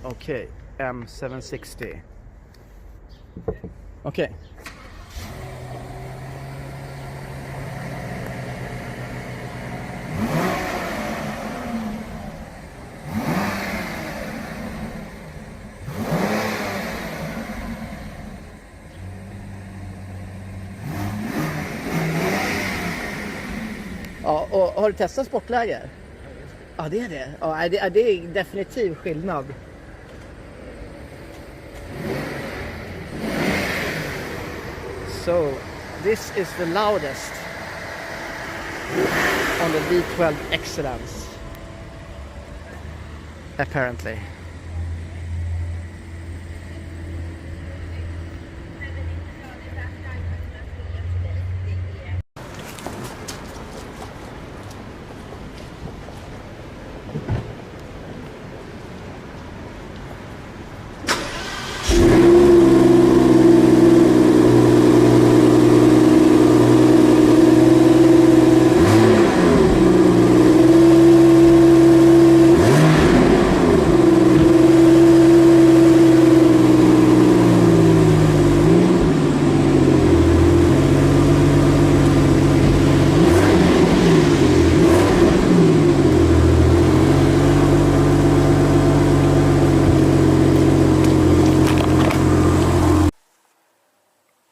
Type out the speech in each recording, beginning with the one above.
Okay, M760. Okay. Ja, och har du testat sportläge? Ja, det är det. Ja, det är definitiv skillnad. So, this is the loudest on the V12 Excellence, apparently.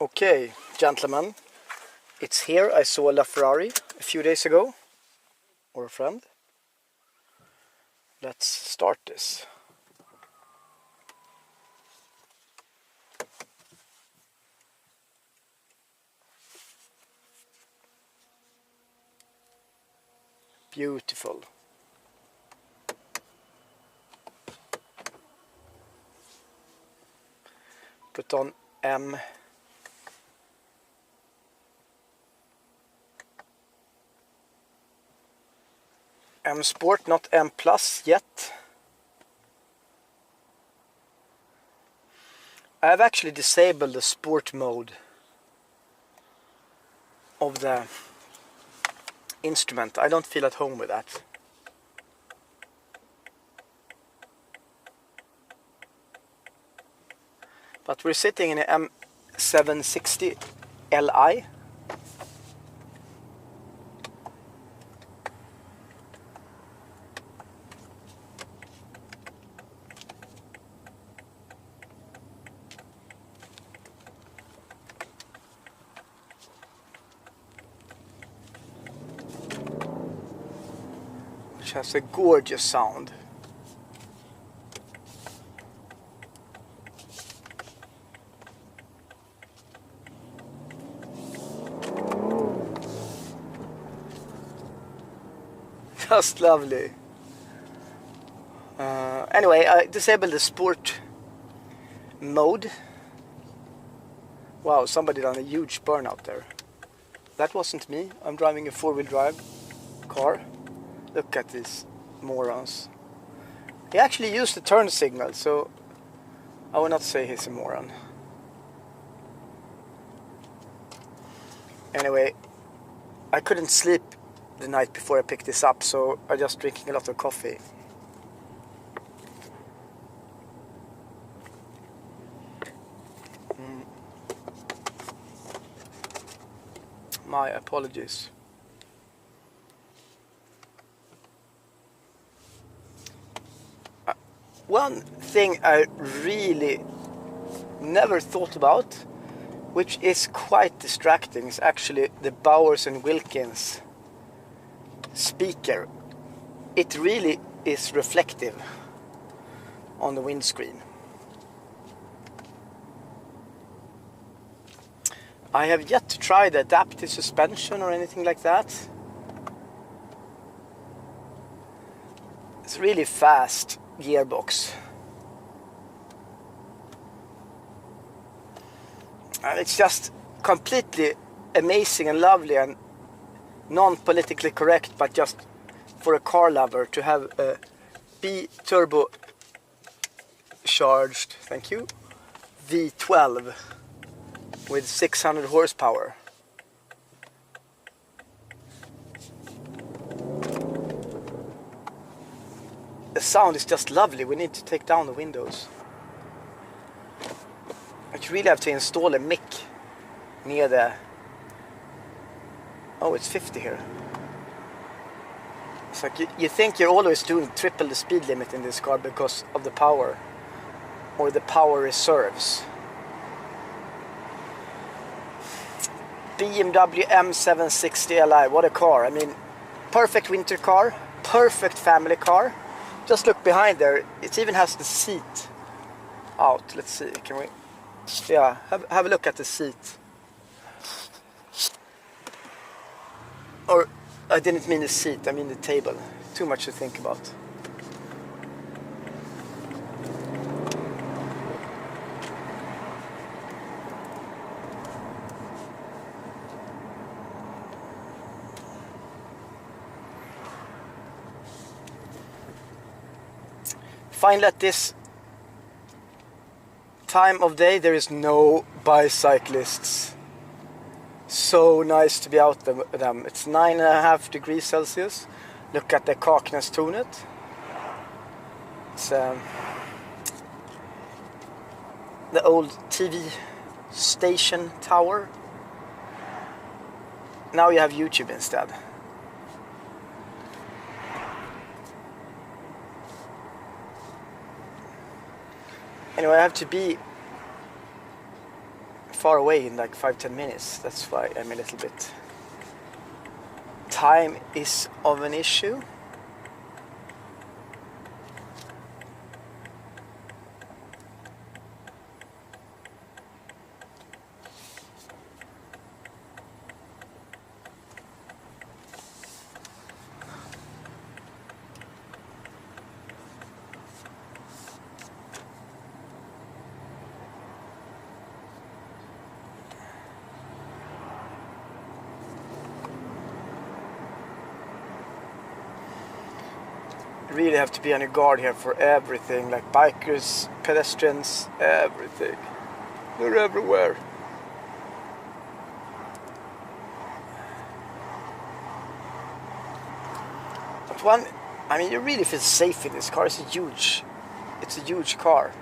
Okay, gentlemen, it's here. I saw a LaFerrari a few days ago, or a friend. Let's start this. Beautiful. Put on M Sport, not M Plus yet. I have actually disabled the sport mode of the instrument. I don't feel at home with that. But we're sitting in an M760Li. Which has a gorgeous sound. Just lovely. Anyway, I disabled the sport mode. Wow, somebody done a huge burnout there. That wasn't me. I'm driving a four-wheel drive car. Look at these morons. He actually used the turn signal, so I will not say he's a moron. Anyway, I couldn't sleep the night before I picked this up, so I'm just drinking a lot of coffee. My apologies. One thing I really never thought about, which is quite distracting, is actually the Bowers & Wilkins speaker. It really is reflective on the windscreen. I have yet to try the adaptive suspension or anything like that. It's really fast gearbox. And it's just completely amazing and lovely and non-politically correct, but just for a car lover to have a B-turbo charged, thank you, V12 with 600 horsepower. the sound is just lovely. We need to take down the windows. I really have to install a mic near the... Oh, it's 50 here. It's like you think you're always doing triple the speed limit in this car because of the power. Or the power reserves. BMW M760Li, what a car. I mean, perfect winter car, perfect family car. Just look behind there, it even has the seat out. Let's see, can we... Yeah, have a look at the seat. Or, I didn't mean the seat, I mean the table. Too much to think about. Finally, at this time of day, there is no bicyclists. So nice to be out with them. It's 9.5 degrees Celsius. Look at the Kaknästornet. It's the old TV station tower. Now you have YouTube instead. Anyway, I have to be far away in like 5-10 minutes. That's why I'm a little bit... Time is of an issue. Really have to be on your guard here for everything, like bikers, pedestrians, everything. They're everywhere. But I mean, you really feel safe in this car. It's a huge car.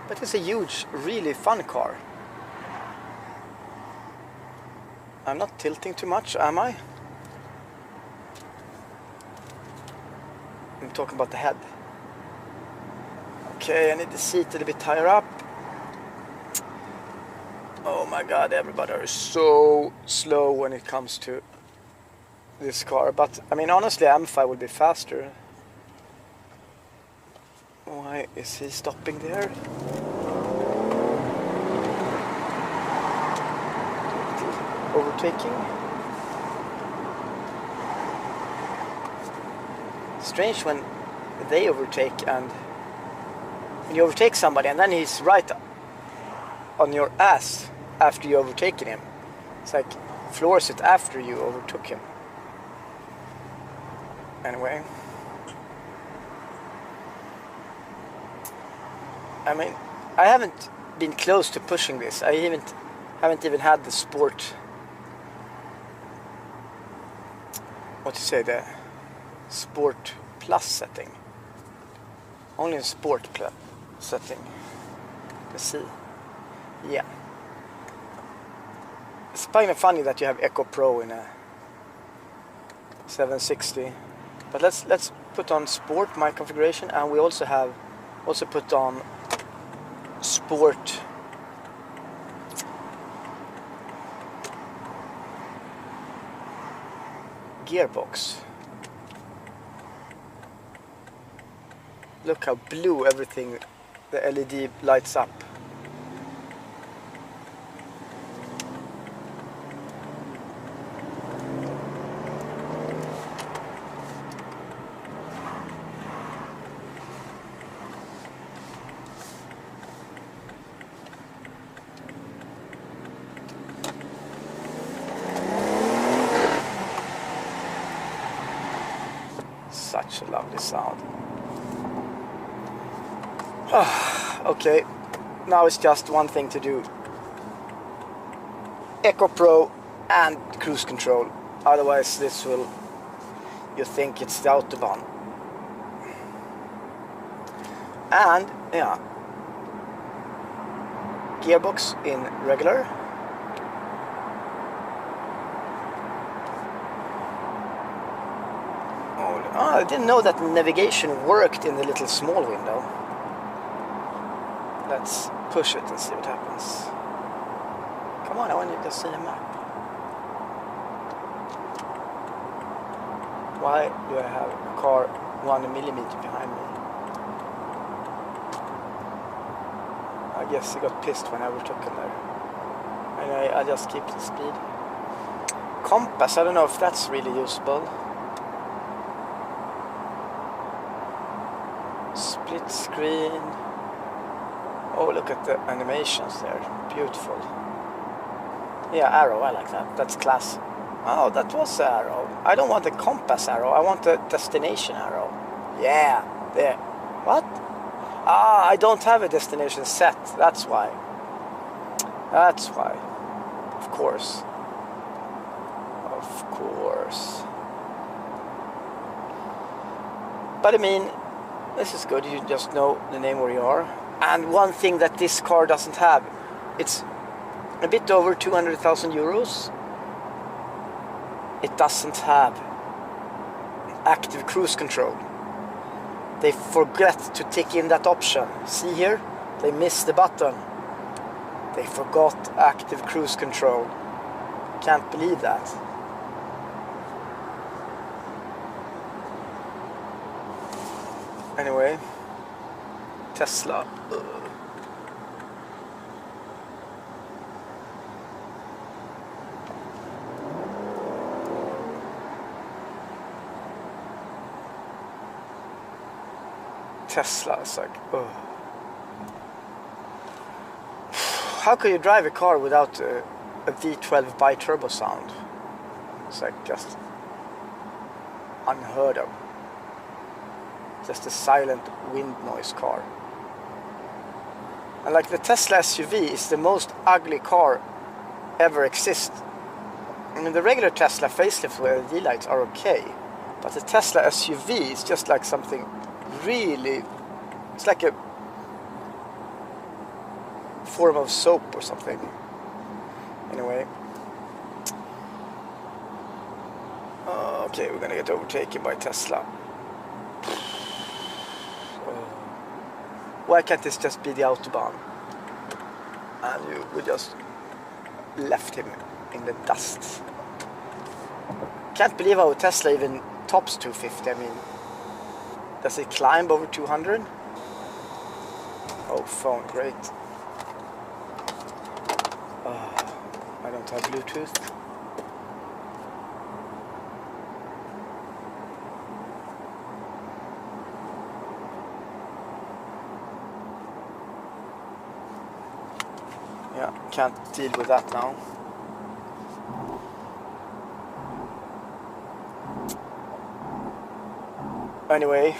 But it's a huge, really fun car. I'm not tilting too much, am I? I'm talking about the head. Okay, I need the seat a little bit higher up. Oh my god, everybody is so slow when it comes to this car. But, I mean, honestly, M5 will be faster. Why is he stopping there? Overtaking. Strange when they overtake, and when you overtake somebody and then he's right on your ass after you overtaken him. It's like floors it after you overtook him. Anyway, I mean, I haven't been close to pushing this. I haven't even had the sport, what to say, the Sport Plus setting. Only in Sport Plus setting. Let's see. Yeah. It's kind of funny that you have Eco Pro in a 760. But let's put on Sport, my configuration, and we also put on Sport gearbox. Look how blue everything, the LED lights up. Such a lovely sound. Okay, now it's just one thing to do. Eco Pro and cruise control. Otherwise you think it's the Autobahn. And yeah, gearbox in regular. Oh, I didn't know that navigation worked in the little small window. Let's push it and see what happens. Come on, I want you to see the map. Why do I have a car 1 millimeter behind me? I guess he got pissed when I overtook him there. Anyway, I just keep the speed. Compass, I don't know if that's really usable. Split screen. Oh, look at the animations there. Beautiful. Yeah, arrow, I like that. That's class. Oh, that was the arrow. I don't want the compass arrow. I want the destination arrow. Yeah, there. What? Ah, I don't have a destination set. That's why. That's why. Of course. Of course. But I mean, this is good. You just know the name where you are. And one thing that this car doesn't have, it's a bit over 200,000 euros. It doesn't have active cruise control. They forget to tick in that option. See here? They missed the button. They forgot active cruise control. Can't believe that. Anyway, Tesla. Tesla is like, oh. How can you drive a car without a V12 bi-turbo sound? It's like just unheard of. Just a silent wind noise car. And like the Tesla SUV is the most ugly car ever exist. I mean, the regular Tesla facelift with LED lights are okay, but the Tesla SUV is just like something really, it's like a form of soap or something. Anyway, okay, we're gonna get overtaken by Tesla. Why can't this just be the Autobahn? And we just left him in the dust. Can't believe how Tesla even tops 250. I mean, does it climb over 200? Oh, phone, great. I don't have Bluetooth. Yeah, can't deal with that now. Anyway,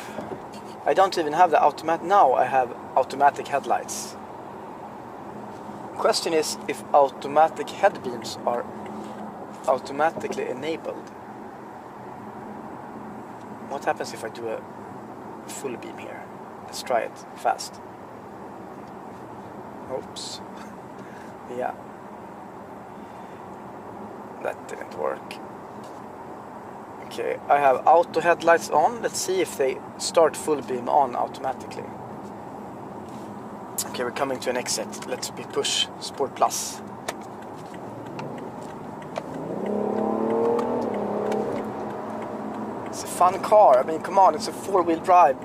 I don't even have the automatic. Now I have automatic headlights. Question is if automatic head beams are automatically enabled. What happens if I do a full beam here? Let's try it fast. Oops. Yeah. That didn't work. Okay, I have auto headlights on. Let's see if they start full beam on automatically. Okay, we're coming to an exit. Let's push Sport Plus. It's a fun car. I mean, come on, it's a four-wheel drive.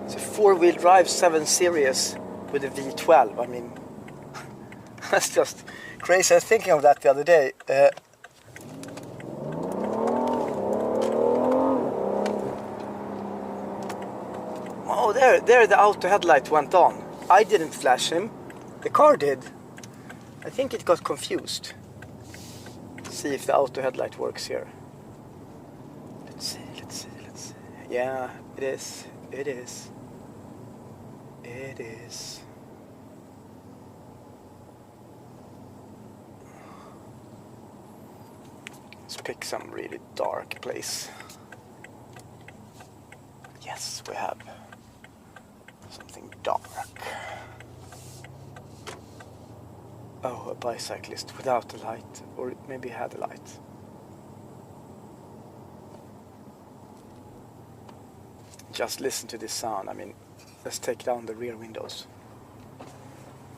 It's a four-wheel drive 7 Series with a V12. I mean, that's just crazy. I was thinking of that the other day. Oh, there the auto headlight went on. I didn't flash him. The car did. I think it got confused. Let's see if the auto headlight works here. Let's see. Yeah, it is. Let's pick some really dark place. Yes, we have something dark. Oh, a bicyclist without a light, or maybe had a light. Just listen to this sound. I mean, let's take down the rear windows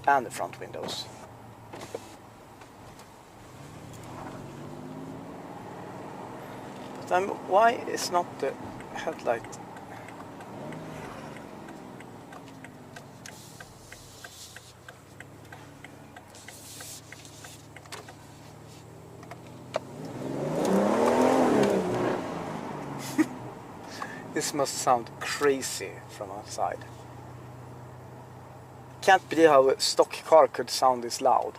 and the front windows. But why is not the headlight? This must sound crazy from outside. Can't believe how a stock car could sound this loud.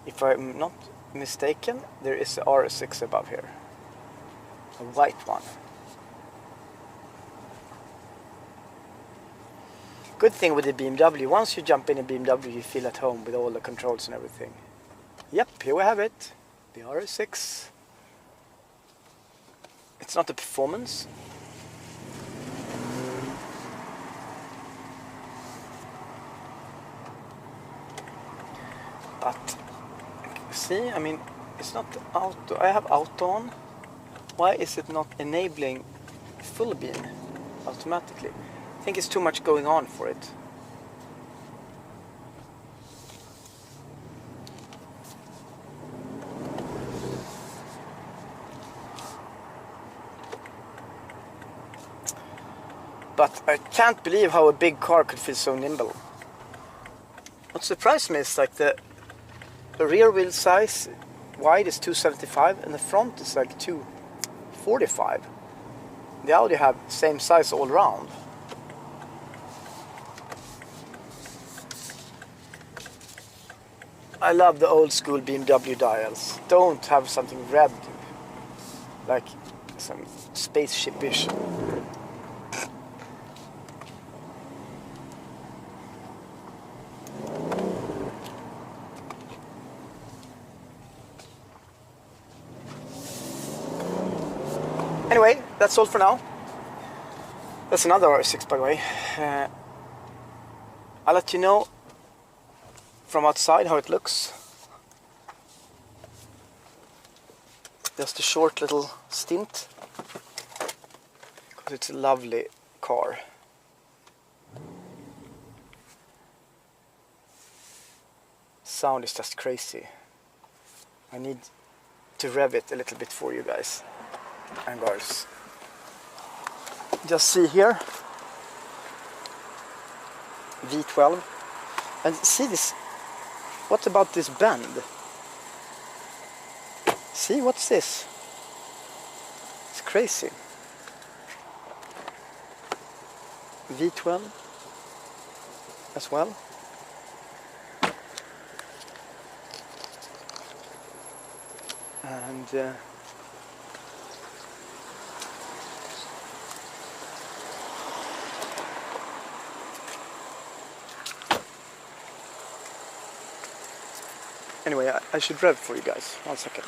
If I'm not mistaken, there is a R6 above here. A white one. Good thing with the BMW, once you jump in a BMW you feel at home with all the controls and everything. Yep, here we have it. The R6. It's not a performance. But see, I mean, it's not auto. I have auto on. Why is it not enabling full beam automatically? I think it's too much going on for it. But I can't believe how a big car could feel so nimble. What surprised me is like the rear wheel size wide is 275 and the front is like 245. The Audi have same size all round. I love the old school BMW dials. Don't have something red like some spaceship-ish. Anyway, that's all for now. That's another R6 by the way. I'll let you know from outside how it looks. Just a short little stint. Because it's a lovely car. Sound is just crazy. I need to rev it a little bit for you guys and girls. Just see here, V12, and see this. What about this bend? See, what's this? It's crazy. V12 as well. And anyway, I should rev for you guys. 1 second.